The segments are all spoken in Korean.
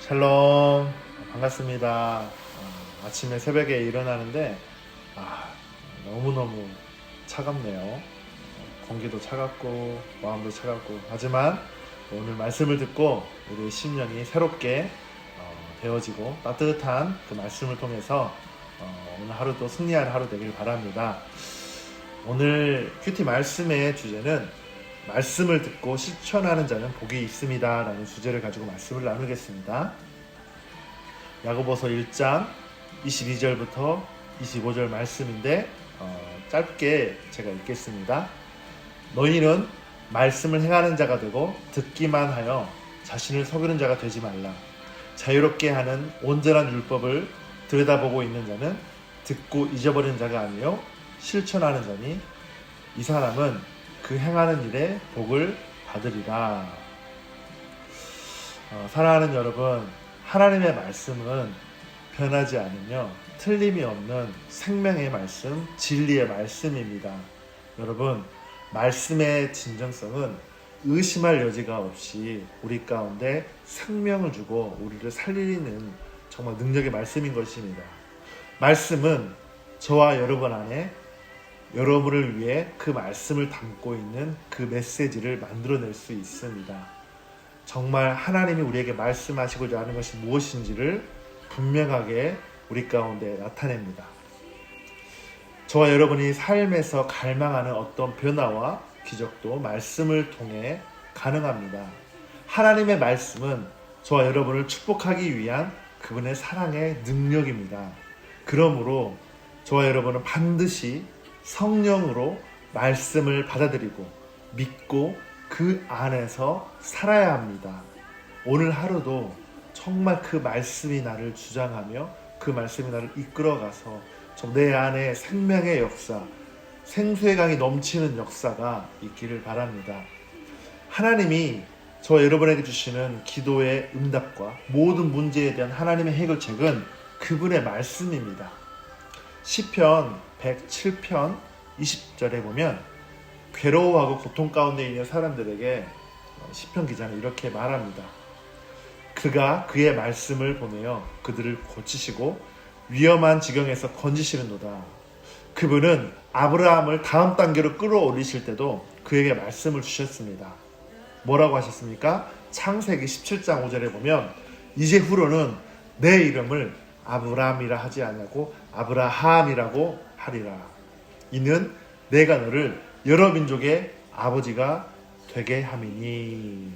샬롬, 반갑습니다. 아침에 새벽에 일어나는데 너무너무 차갑네요. 공기도 차갑고 마음도 차갑고, 하지만 오늘 말씀을 듣고 우리의 심령이 새롭게 되어지고 따뜻한 그 말씀을 통해서 오늘 하루도 승리하는 하루 되길 바랍니다. 오늘 큐티 말씀의 주제는 말씀을 듣고 실천하는 자는 복이 있습니다 라는 주제를 가지고 말씀을 나누겠습니다. 야고보서 1장 22절부터 25절 말씀인데 짧게 제가 읽겠습니다. 너희는 말씀을 행하는 자가 되고 듣기만 하여 자신을 속이는 자가 되지 말라. 자유롭게 하는 온전한 율법을 들여다보고 있는 자는 듣고 잊어버리는 자가 아니요 실천하는 자니 이 사람은 그 행하는 일에 복을 받으리라. 사랑하는 여러분, 하나님의 말씀은 변하지 않으며 틀림이 없는 생명의 말씀, 진리의 말씀입니다. 여러분, 말씀의 진정성은 의심할 여지가 없이 우리 가운데 생명을 주고 우리를 살리는 정말 능력의 말씀인 것입니다. 말씀은 저와 여러분 안에 여러분을 위해 그 말씀을 담고 있는 그 메시지를 만들어낼 수 있습니다. 정말 하나님이 우리에게 말씀하시고자 하는 것이 무엇인지를 분명하게 우리 가운데 나타냅니다. 저와 여러분이 삶에서 갈망하는 어떤 변화와 기적도 말씀을 통해 가능합니다. 하나님의 말씀은 저와 여러분을 축복하기 위한 그분의 사랑의 능력입니다. 그러므로 저와 여러분은 반드시 성령으로 말씀을 받아들이고 믿고 그 안에서 살아야 합니다. 오늘 하루도 정말 그 말씀이 나를 주장하며 그 말씀이 나를 이끌어가서 내 안에 생명의 역사, 생수의 강이 넘치는 역사가 있기를 바랍니다. 하나님이 저와 여러분에게 주시는 기도의 응답과 모든 문제에 대한 하나님의 해결책은 그분의 말씀입니다. 시편 107편 20절에 보면 괴로워하고 고통 가운데 있는 사람들에게 시편 기자는 이렇게 말합니다. 그가 그의 말씀을 보내어 그들을 고치시고 위험한 지경에서 건지시는도다. 그분은 아브라함을 다음 단계로 끌어올리실 때도 그에게 말씀을 주셨습니다. 뭐라고 하셨습니까? 창세기 17장 5절에 보면 이제후로는 내 이름을 아브라함이라 하지 아니하고 아브라함이라고 하리라. 이는 내가 너를 여러 민족의 아버지가 되게 함이니.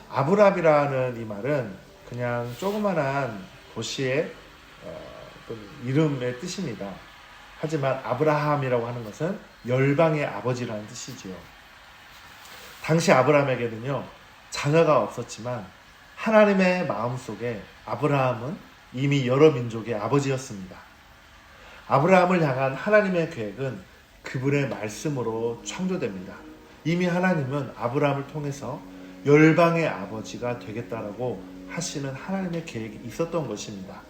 아브라함이라는 이 말은 그냥 조그만한 도시의 이름의 뜻입니다. 하지만 아브라함이라고 하는 것은 열방의 아버지라는 뜻이지요. 당시 아브라함에게는요 자녀가 없었지만 하나님의 마음속에 아브라함은 이미 여러 민족의 아버지였습니다. 아브라함을 향한 하나님의 계획은 그분의 말씀으로 창조됩니다. 이미 하나님은 아브라함을 통해서 열방의 아버지가 되겠다라고 하시는 하나님의 계획이 있었던 것입니다.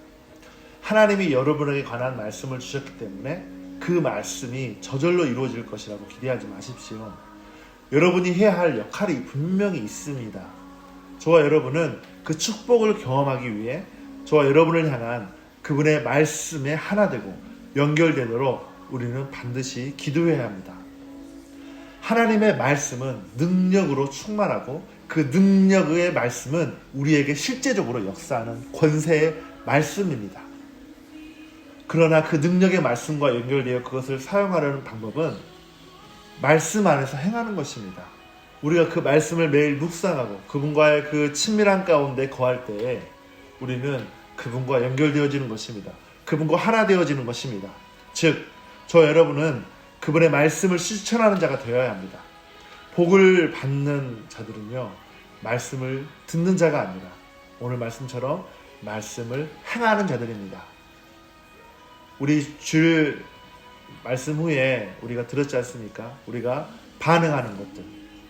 하나님이 여러분에게 관한 말씀을 주셨기 때문에 그 말씀이 저절로 이루어질 것이라고 기대하지 마십시오. 여러분이 해야 할 역할이 분명히 있습니다. 저와 여러분은 그 축복을 경험하기 위해 저와 여러분을 향한 그분의 말씀에 하나 되고 연결되도록 우리는 반드시 기도해야 합니다. 하나님의 말씀은 능력으로 충만하고 그 능력의 말씀은 우리에게 실제적으로 역사하는 권세의 말씀입니다. 그러나 그 능력의 말씀과 연결되어 그것을 사용하려는 방법은 말씀 안에서 행하는 것입니다. 우리가 그 말씀을 매일 묵상하고 그분과의 그 친밀한 가운데 거할 때에 우리는 그분과 연결되어지는 것입니다. 그분과 하나 되어지는 것입니다. 즉, 저 여러분은 그분의 말씀을 실천하는 자가 되어야 합니다. 복을 받는 자들은요, 말씀을 듣는 자가 아니라 오늘 말씀처럼 말씀을 행하는 자들입니다. 우리 주 말씀 후에 우리가 들었지 않습니까? 우리가 반응하는 것들,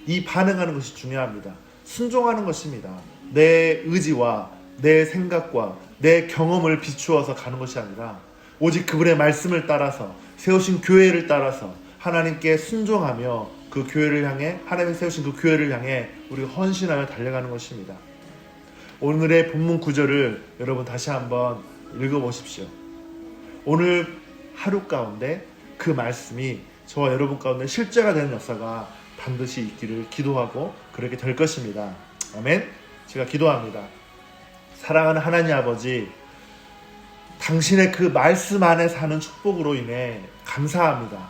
이 반응하는 것이 중요합니다. 순종하는 것입니다. 내 의지와 내 생각과 내 경험을 비추어서 가는 것이 아니라 오직 그분의 말씀을 따라서 세우신 교회를 따라서 하나님께 순종하며 그 교회를 향해, 하나님이 세우신 그 교회를 향해 우리가 헌신하며 달려가는 것입니다. 오늘의 본문 구절을 여러분 다시 한번 읽어보십시오. 오늘 하루 가운데 그 말씀이 저와 여러분 가운데 실제가 되는 역사가 반드시 있기를 기도하고 그렇게 될 것입니다. 아멘. 제가 기도합니다. 사랑하는 하나님 아버지, 당신의 그 말씀 안에 사는 축복으로 인해 감사합니다.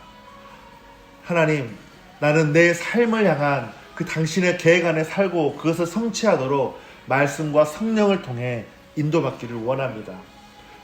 하나님, 나는 내 삶을 향한 그 당신의 계획 안에 살고 그것을 성취하도록 말씀과 성령을 통해 인도받기를 원합니다.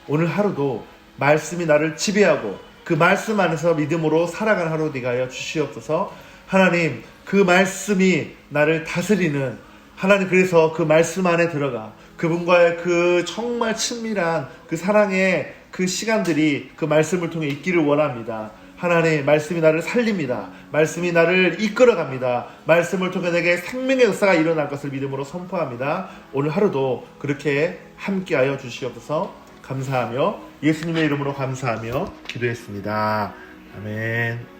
오늘 하루도 말씀이 나를 지배하고 그 말씀 안에서 믿음으로 살아가는 하루 되게 하여 주시옵소서. 하나님, 그 말씀이 나를 다스리는, 하나님, 그래서 그 말씀 안에 들어가 그분과의 그 정말 친밀한 그 사랑의 그 시간들이 그 말씀을 통해 있기를 원합니다. 하나님, 말씀이 나를 살립니다. 말씀이 나를 이끌어갑니다. 말씀을 통해 내게 생명의 역사가 일어날 것을 믿음으로 선포합니다. 오늘 하루도 그렇게 함께하여 주시옵소서. 감사하며 예수님의 이름으로 감사하며 기도했습니다. 아멘.